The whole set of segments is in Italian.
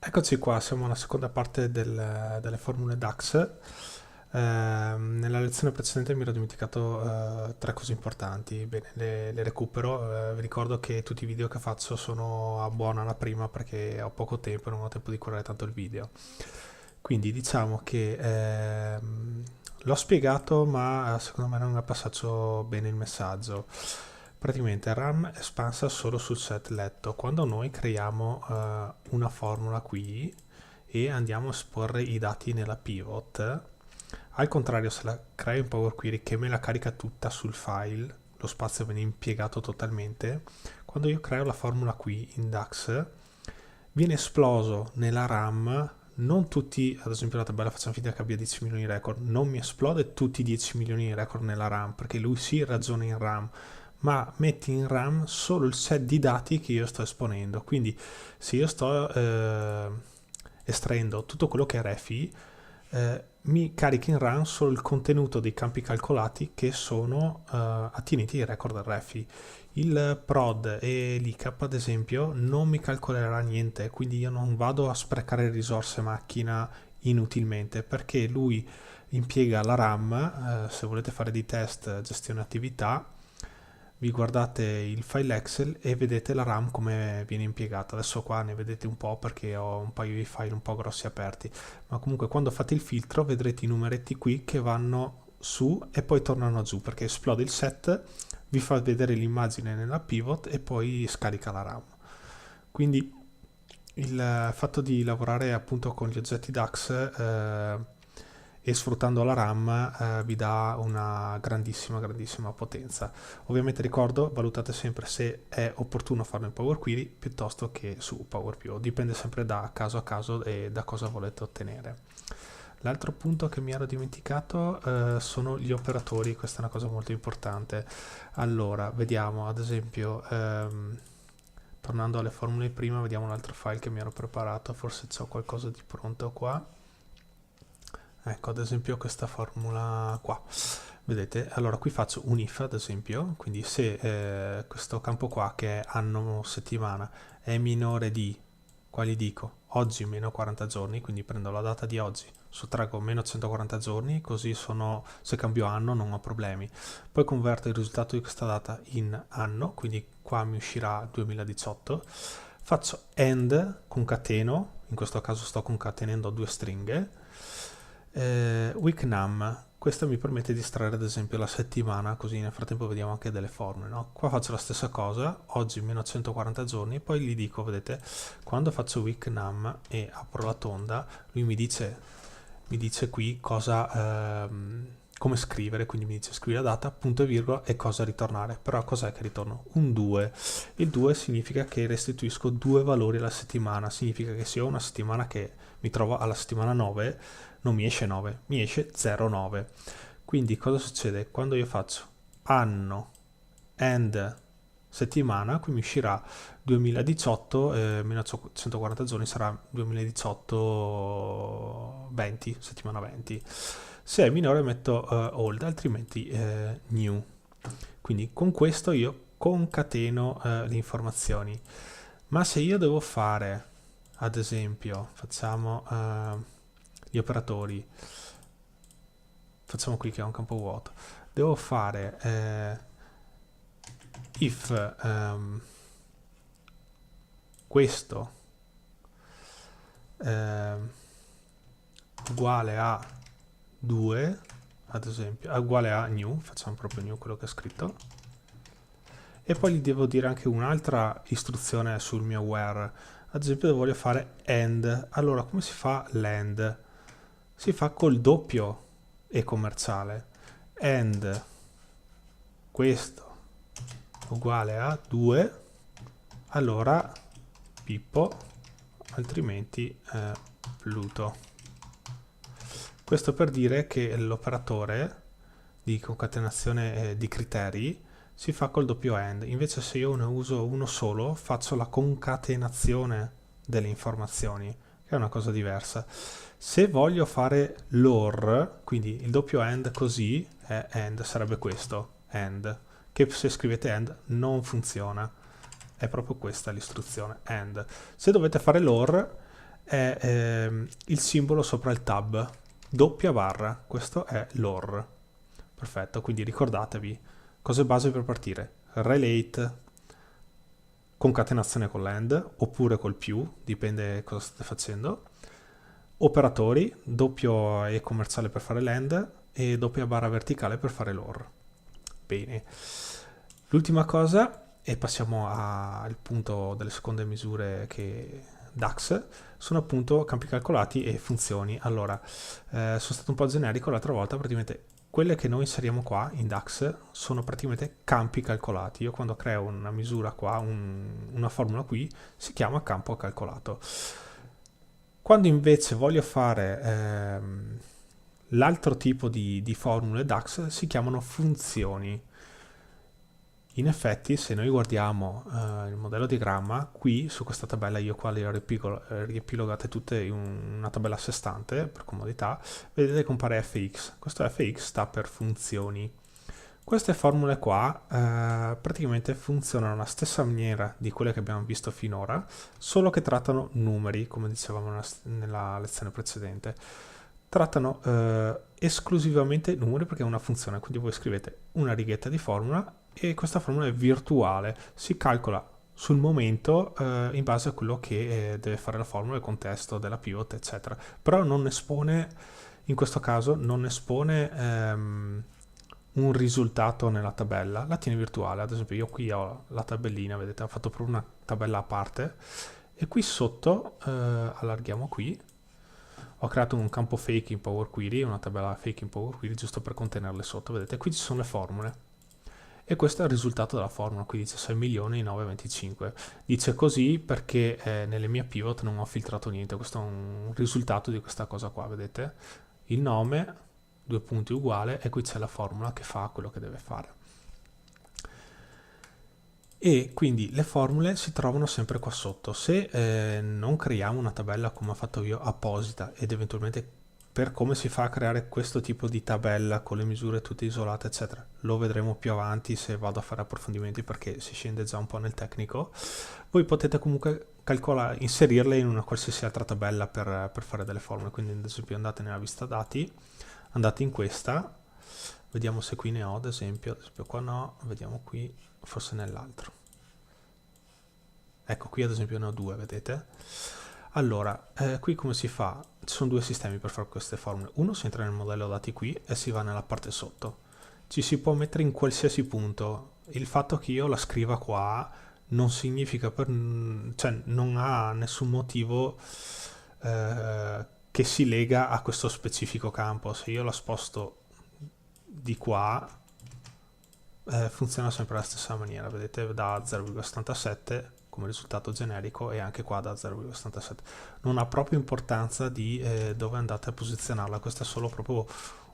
Eccoci qua, siamo alla seconda parte delle formule DAX. Nella lezione precedente mi ero dimenticato tre cose importanti. Bene, le recupero. Vi ricordo che tutti i video che faccio sono a buona la prima perché ho poco tempo e non ho tempo di curare tanto il video. Quindi diciamo che l'ho spiegato, ma secondo me non è passato bene il messaggio. Praticamente RAM è espansa solo sul set letto. Quando noi creiamo una formula qui e andiamo a esporre i dati nella pivot, al contrario se la creo in Power Query che me la carica tutta sul file, lo spazio viene impiegato totalmente, quando io creo la formula qui in DAX viene esploso nella RAM. Non tutti, ad esempio la tabella facciamo finta che abbia 10 milioni di record, non mi esplode tutti i 10 milioni di record nella RAM, perché lui si ragiona in RAM, ma metti in RAM solo il set di dati che io sto esponendo. Quindi se io sto estraendo tutto quello che è refi, mi carica in RAM solo il contenuto dei campi calcolati che sono attinenti ai record refi. Il prod e l'ICAP ad esempio non mi calcolerà niente, quindi io non vado a sprecare risorse macchina inutilmente, perché lui impiega la RAM. Se volete fare dei test gestione attività, vi guardate il file Excel e vedete la RAM come viene impiegata. Adesso qua ne vedete un po' perché ho un paio di file un po' grossi aperti, ma comunque quando fate il filtro vedrete i numeretti qui che vanno su e poi tornano giù, perché esplode il set, vi fa vedere l'immagine nella pivot e poi scarica la RAM. Quindi il fatto di lavorare appunto con gli oggetti DAX e sfruttando la RAM vi dà una grandissima potenza. Ovviamente ricordo, valutate sempre se è opportuno farlo in Power Query piuttosto che su Power BI, dipende sempre da caso a caso e da cosa volete ottenere. L'altro punto che mi ero dimenticato sono gli operatori. Questa è una cosa molto importante. Allora, vediamo ad esempio, tornando alle formule prima, vediamo un altro file che mi ero preparato, forse c'ho qualcosa di pronto qua. Ecco, ad esempio questa formula qua. Vedete? Allora qui faccio un if, ad esempio, quindi se questo campo qua, che è anno settimana, è minore di, quali dico? Oggi meno 40 giorni, quindi prendo la data di oggi, sottraggo meno 140 giorni, così sono, se cambio anno non ho problemi. Poi converto il risultato di questa data in anno, quindi qua mi uscirà 2018. Faccio end, concateno, in questo caso sto concatenando due stringhe. Week num, questo mi permette di estrarre ad esempio la settimana, così nel frattempo vediamo anche delle formule, no? Qua faccio la stessa cosa, oggi meno 140 giorni, poi gli dico, vedete, quando faccio week num e apro la tonda, lui mi dice qui cosa, come scrivere, quindi mi dice scrivi la data, punto e virgola e cosa ritornare. Però cos'è che ritorno? Un 2. Il 2 significa che restituisco due valori alla settimana, significa che se ho una settimana che mi trovo alla settimana 9, non mi esce 9, mi esce 09. Quindi cosa succede? Quando io faccio anno, end, settimana, qui mi uscirà 2018, meno 140 giorni sarà 2018 20, settimana 20. Se è minore metto old, altrimenti new. Quindi con questo io concateno le informazioni. Ma se io devo fare, ad esempio, facciamo gli operatori, facciamo qui che è un campo vuoto, devo fare if questo uguale a 2, ad esempio, uguale a new, facciamo proprio new quello che è scritto, e poi gli devo dire anche un'altra istruzione sul mio where. Ad esempio voglio fare end. Allora come si fa l'end? Si fa col doppio e commerciale. End questo uguale a 2, allora Pippo, altrimenti Pluto. Questo per dire che l'operatore di concatenazione di criteri si fa col doppio AND. Invece se io ne uso uno solo, faccio la concatenazione delle informazioni, che è una cosa diversa. Se voglio fare l'OR, quindi il doppio AND così, AND sarebbe questo, AND, che se scrivete AND non funziona. È proprio questa l'istruzione, AND. Se dovete fare l'OR, è il simbolo sopra il tab, doppia barra, questo è l'OR. Perfetto, quindi ricordatevi, cose base per partire, relate, concatenazione con l'and, oppure col più, dipende cosa state facendo, operatori, doppio e commerciale per fare l'and, e doppia barra verticale per fare l'OR. Bene, l'ultima cosa, e passiamo al punto delle seconde misure che DAX, sono appunto campi calcolati e funzioni. Allora, sono stato un po' generico l'altra volta, praticamente quelle che noi inseriamo qua in DAX sono praticamente campi calcolati. Io quando creo una misura qua, una formula qui, si chiama campo calcolato. Quando invece voglio fare l'altro tipo di formule DAX, si chiamano funzioni. In effetti, se noi guardiamo il modello diagramma, qui su questa tabella, io qua le ho riepilogate tutte in una tabella a sé stante per comodità, vedete che compare fx. Questo fx sta per funzioni. Queste formule qua praticamente funzionano alla stessa maniera di quelle che abbiamo visto finora, solo che trattano numeri, come dicevamo nella lezione precedente. Trattano esclusivamente numeri perché è una funzione, quindi voi scrivete una righetta di formula e questa formula è virtuale, si calcola sul momento in base a quello che deve fare la formula, il contesto della pivot, eccetera. Però non espone, in questo caso, non espone un risultato nella tabella, la tiene virtuale. Ad esempio io qui ho la tabellina, vedete, ho fatto proprio una tabella a parte e qui sotto, allarghiamo qui, ho creato un campo fake in Power Query, una tabella fake in Power Query giusto per contenerle sotto, vedete, qui ci sono le formule. E questo è il risultato della formula, qui dice 6.925.000. Dice così perché nelle mie pivot non ho filtrato niente, questo è un risultato di questa cosa qua, vedete? Il nome, due punti uguale, e qui c'è la formula che fa quello che deve fare. E quindi le formule si trovano sempre qua sotto. Se non creiamo una tabella come ho fatto io apposita ed eventualmente per come si fa a creare questo tipo di tabella con le misure tutte isolate eccetera, lo vedremo più avanti se vado a fare approfondimenti perché si scende già un po' nel tecnico, voi potete comunque inserirle in una qualsiasi altra tabella per fare delle formule. Quindi ad esempio andate nella vista dati, andate in questa, vediamo se qui ne ho ad esempio qua no, vediamo qui, forse nell'altro. Ecco, qui ad esempio ne ho due, vedete? Allora, qui come si fa? Ci sono due sistemi per fare queste formule. Uno, si entra nel modello dati qui e si va nella parte sotto. Ci si può mettere in qualsiasi punto. Il fatto che io la scriva qua non significa cioè non ha nessun motivo che si lega a questo specifico campo. Se io la sposto di qua funziona sempre alla stessa maniera, vedete, da 0,77 come risultato generico e anche qua da 0,77. Non ha proprio importanza di dove andate a posizionarla, questo è solo proprio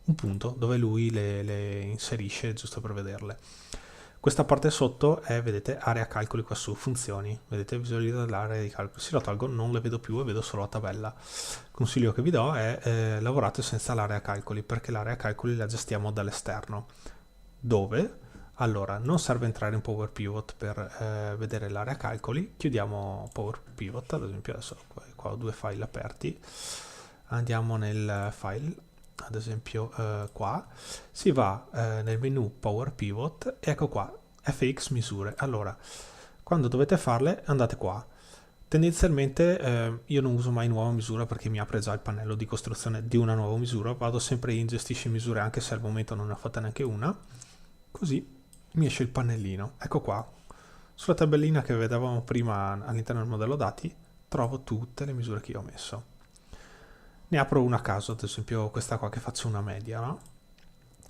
un punto dove lui le inserisce giusto per vederle. Questa parte sotto è, vedete, area calcoli qua su, funzioni, vedete, visualizza l'area di calcolo. Se lo tolgo non le vedo più e vedo solo la tabella. Il consiglio che vi do è lavorate senza l'area calcoli, perché l'area calcoli la gestiamo dall'esterno. Dove? Allora, non serve entrare in Power Pivot per vedere l'area calcoli, chiudiamo Power Pivot, ad esempio adesso qua ho due file aperti, andiamo nel file, ad esempio qua, si va nel menu Power Pivot e ecco qua, FX misure. Allora, quando dovete farle andate qua. Tendenzialmente io non uso mai nuova misura perché mi apre già il pannello di costruzione di una nuova misura, vado sempre in gestisci misure anche se al momento non ne ho fatta neanche una, così mi esce il pannellino. Ecco qua, sulla tabellina che vedevamo prima all'interno del modello dati, trovo tutte le misure che io ho messo. Ne apro una a caso, ad esempio questa qua che faccio una media, no?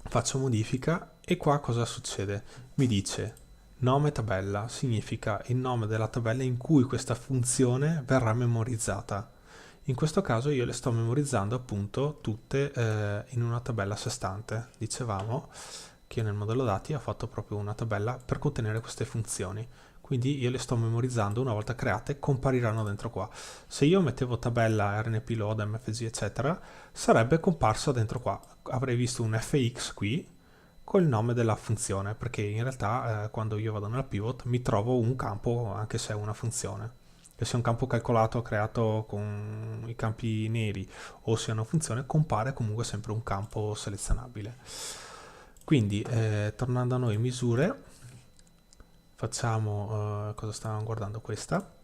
Faccio modifica e qua cosa succede? Mi dice nome tabella, significa il nome della tabella in cui questa funzione verrà memorizzata. In questo caso io le sto memorizzando appunto tutte in una tabella a sé stante. Dicevamo che io nel modello dati ho fatto proprio una tabella per contenere queste funzioni, quindi io le sto memorizzando, una volta create compariranno dentro qua. Se io mettevo tabella RNP load, MFG eccetera, sarebbe comparsa dentro qua, avrei visto un fx qui col nome della funzione, perché in realtà quando io vado nella pivot mi trovo un campo anche se è una funzione. sia un campo calcolato creato con i campi neri o sia una funzione, compare comunque sempre un campo selezionabile. Quindi, tornando a noi misure, facciamo, cosa stavamo guardando, questa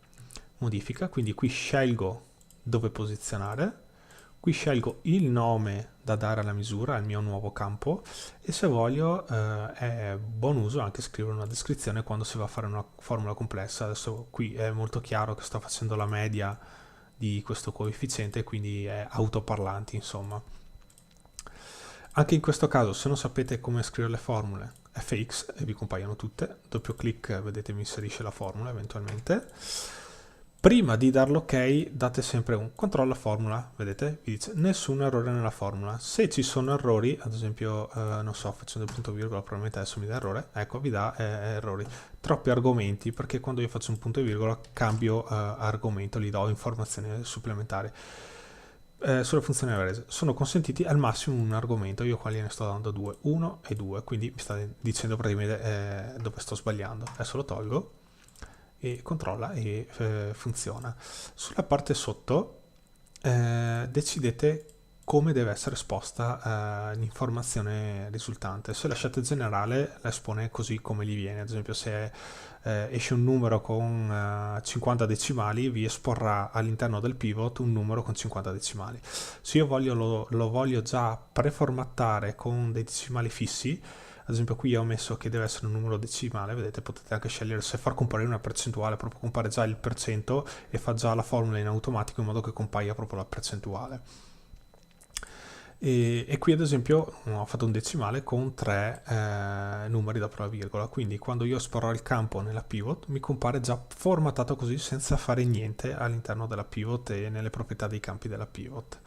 modifica, quindi qui scelgo dove posizionare, qui scelgo il nome da dare alla misura, al mio nuovo campo, e se voglio è buon uso anche scrivere una descrizione quando si va a fare una formula complessa. Adesso qui è molto chiaro che sto facendo la media di questo coefficiente, quindi è autoparlanti, insomma. Anche in questo caso, se non sapete come scrivere le formule, fx e vi compaiono tutte, doppio clic, vedete, mi inserisce la formula eventualmente. Prima di dar l'ok date sempre un controlla formula, vedete? Vi dice nessun errore nella formula. Se ci sono errori, ad esempio, non so, facendo il punto virgola, probabilmente adesso mi dà errore, ecco, vi dà errori. Troppi argomenti, perché quando io faccio un punto e virgola cambio argomento, gli do informazioni supplementari. Sulla funzione average sono consentiti al massimo un argomento, io qua gliene sto dando 2, 1 e 2, quindi mi sta dicendo praticamente dove sto sbagliando. Adesso lo tolgo e controlla e funziona. Sulla parte sotto decidete come deve essere esposta l'informazione risultante. Se lasciate generale la espone così come gli viene, ad esempio se esce un numero con 50 decimali vi esporrà all'interno del pivot un numero con 50 decimali. Se io lo voglio già preformattare con dei decimali fissi, ad esempio qui ho messo che deve essere un numero decimale, vedete, potete anche scegliere se far comparire una percentuale, proprio compare già il percento e fa già la formula in automatico in modo che compaia proprio la percentuale. E qui ad esempio ho fatto un decimale con 3 numeri dopo la virgola, quindi quando io esporrò il campo nella pivot mi compare già formattato così senza fare niente all'interno della pivot e nelle proprietà dei campi della pivot.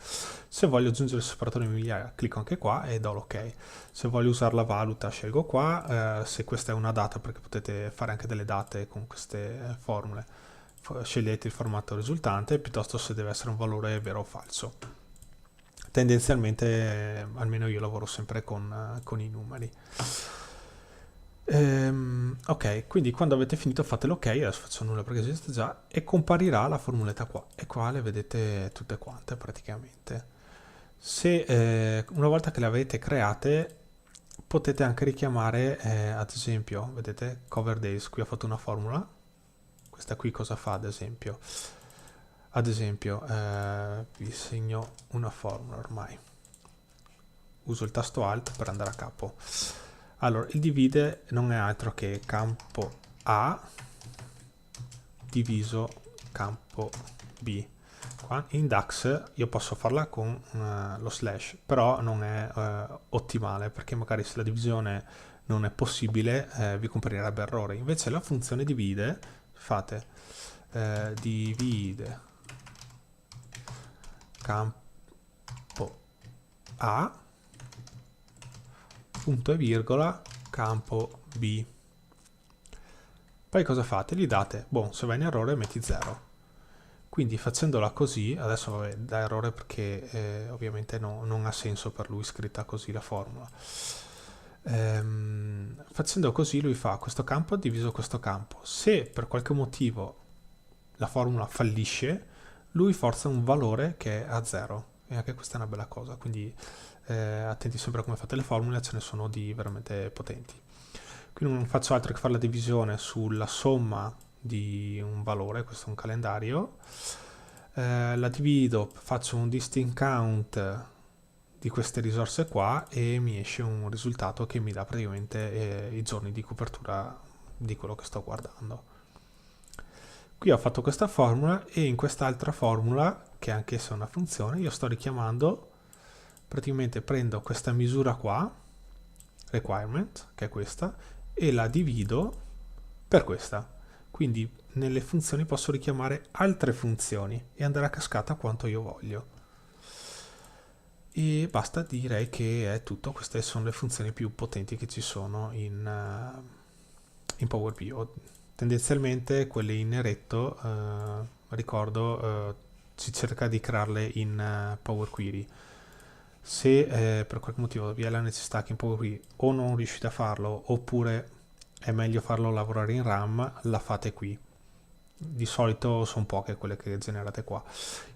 Se voglio aggiungere il separatore in migliaia clicco anche qua e do l'ok. Se voglio usare la valuta scelgo qua, se questa è una data, perché potete fare anche delle date con queste formule, scegliete il formato risultante, piuttosto se deve essere un valore vero o falso. Tendenzialmente, almeno io lavoro sempre con i numeri. Ok, quindi quando avete finito fate l'ok, adesso faccio nulla perché esiste già, e comparirà la formuletta qua, e qua le vedete tutte quante praticamente. Se una volta che le avete create potete anche richiamare, ad esempio, vedete, cover days, qui ho fatto una formula, questa qui cosa fa ad esempio? Ad esempio, vi segno una formula ormai. Uso il tasto Alt per andare a capo. Allora, il divide non è altro che campo A diviso campo B. Qua in DAX io posso farla con lo slash, però non è ottimale, perché magari se la divisione non è possibile vi comparirebbe errore. Invece la funzione divide, fate divide campo A, punto e virgola, campo B. Poi cosa fate? Gli date, boh, se va in errore metti 0. Quindi facendola così, adesso vabbè, dà errore perché ovviamente non ha senso per lui scritta così la formula. Facendo così lui fa questo campo diviso questo campo. Se per qualche motivo la formula fallisce, lui forza un valore che è a 0, e anche questa è una bella cosa, quindi attenti sempre a come fate le formule, ce ne sono di veramente potenti. Quindi non faccio altro che fare la divisione sulla somma di un valore, questo è un calendario, la divido, faccio un distinct count di queste risorse qua e mi esce un risultato che mi dà praticamente i giorni di copertura di quello che sto guardando. Qui ho fatto questa formula e in quest'altra formula, che anche essa è una funzione, io sto richiamando, praticamente prendo questa misura qua, requirement, che è questa, e la divido per questa. Quindi nelle funzioni posso richiamare altre funzioni e andare a cascata quanto io voglio. E basta, direi che è tutto. Queste sono le funzioni più potenti che ci sono in Power BI. Tendenzialmente quelle in eretto, ricordo, si cerca di crearle in Power Query. Se per qualche motivo vi è la necessità che in Power Query o non riuscite a farlo oppure è meglio farlo lavorare in RAM, la fate qui. Di solito sono poche quelle che generate qua.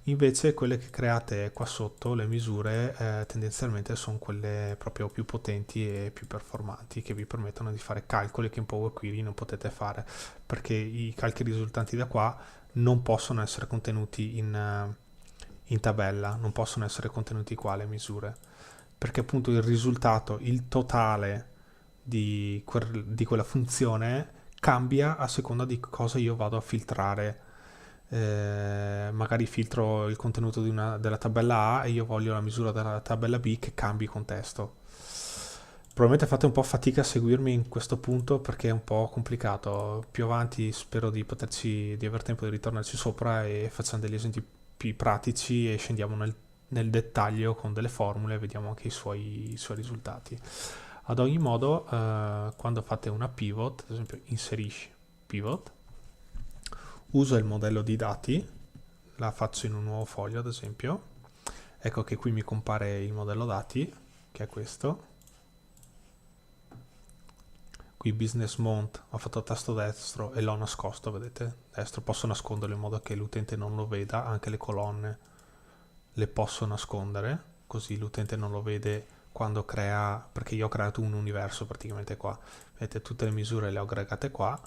Invece quelle che create qua sotto, le misure, tendenzialmente sono quelle proprio più potenti e più performanti, che vi permettono di fare calcoli che in Power Query non potete fare, perché i calcoli risultanti da qua non possono essere contenuti in tabella, non possono essere contenuti qua le misure, perché appunto il risultato, il totale di quella funzione cambia a seconda di cosa io vado a filtrare. Magari filtro il contenuto della tabella A e io voglio la misura della tabella B che cambi contesto. Probabilmente fate un po' fatica a seguirmi in questo punto perché è un po' complicato. Più avanti spero di aver tempo di ritornarci sopra e facciamo degli esempi più pratici e scendiamo nel dettaglio con delle formule e vediamo anche i suoi risultati. Ad ogni modo, quando fate una pivot, ad esempio inserisci pivot, uso il modello di dati, la faccio in un nuovo foglio ad esempio, ecco che qui mi compare il modello dati, che è questo. Qui business mount, ho fatto tasto destro e l'ho nascosto, vedete? Destro, posso nasconderlo in modo che l'utente non lo veda, anche le colonne le posso nascondere, così l'utente non lo vede quando crea, perché io ho creato un universo praticamente qua. Vedete, tutte le misure le ho aggregate qua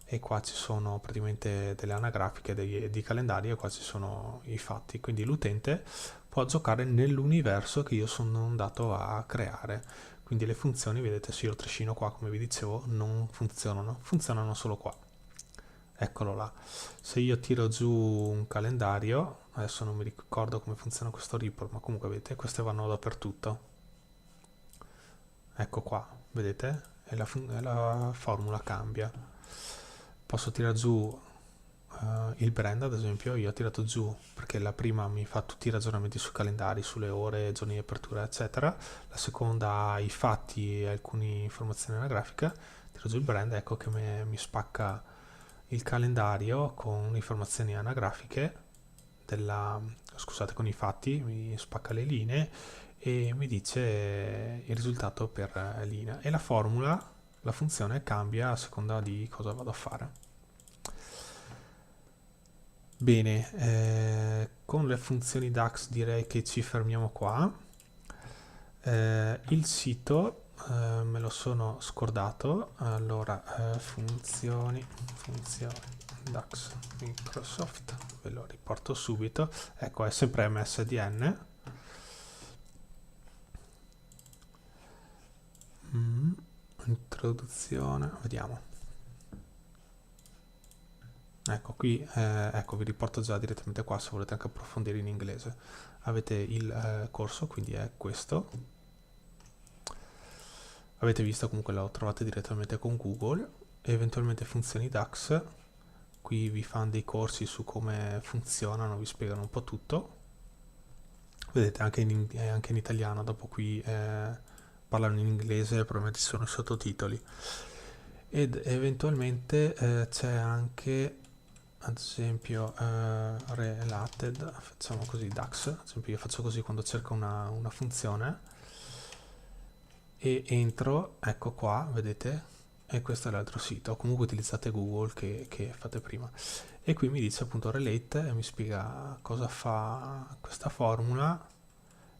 e qua ci sono praticamente delle anagrafiche di calendario e qua ci sono i fatti, quindi l'utente può giocare nell'universo che io sono andato a creare. Quindi le funzioni, vedete, se io lo trascino qua, come vi dicevo, non funzionano, funzionano solo qua. Eccolo là. Se io tiro giù un calendario, adesso non mi ricordo come funziona questo report, ma comunque vedete, queste vanno dappertutto. Ecco qua, vedete? E la formula cambia. Posso tirare giù il brand, ad esempio, io ho tirato giù perché la prima mi fa tutti i ragionamenti sui calendari, sulle ore, giorni di apertura, eccetera. La seconda ha i fatti e alcune informazioni anagrafiche. Tiro giù il brand, ecco che mi spacca il calendario con le informazioni anagrafiche scusate, con i fatti, mi spacca le linee e mi dice il risultato per linea. E la formula, la funzione cambia a seconda di cosa vado a fare. Bene, con le funzioni DAX direi che ci fermiamo qua. Il sito me lo sono scordato, allora funzioni DAX Microsoft, ve lo riporto subito. Ecco, è sempre MSDN. Introduzione, vediamo. Ecco qui, ecco, vi riporto già direttamente qua se volete anche approfondire in inglese. Avete il corso, quindi è questo. Avete visto, comunque lo trovate direttamente con Google. E eventualmente funzioni DAX. Qui vi fanno dei corsi su come funzionano, vi spiegano un po' tutto. Vedete anche in italiano, dopo qui parlano in inglese, probabilmente ci sono i sottotitoli. Ed eventualmente c'è anche ad esempio related, facciamo così DAX, ad esempio io faccio così quando cerco una funzione e entro, ecco qua, vedete? E questo è l'altro sito, comunque utilizzate Google che fate prima. E qui mi dice appunto relate e mi spiega cosa fa questa formula,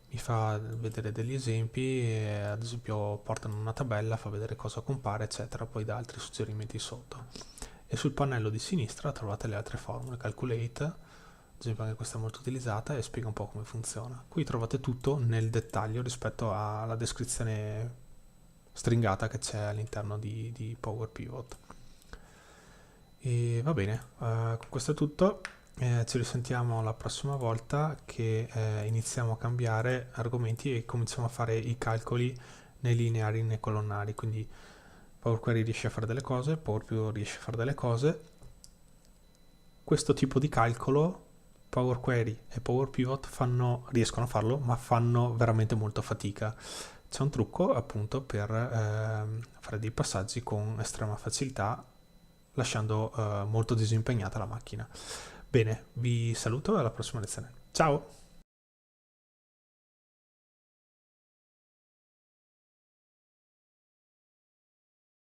mi fa vedere degli esempi, e ad esempio portano una tabella, fa vedere cosa compare, eccetera, poi dà altri suggerimenti sotto. E sul pannello di sinistra trovate le altre formule, calculate, ad esempio anche questa è molto utilizzata e spiega un po' come funziona. Qui trovate tutto nel dettaglio rispetto alla descrizione stringata che c'è all'interno di Power Pivot. E va bene, con questo è tutto. Ci risentiamo la prossima volta che iniziamo a cambiare argomenti e cominciamo a fare i calcoli nei lineari e nei colonnari, quindi Power Query riesce a fare delle cose, Power Pivot riesce a fare delle cose. Questo tipo di calcolo Power Query e Power Pivot riescono a farlo, ma fanno veramente molto fatica. C'è un trucco appunto per fare dei passaggi con estrema facilità, lasciando molto disimpegnata la macchina. Bene, vi saluto e alla prossima lezione. Ciao!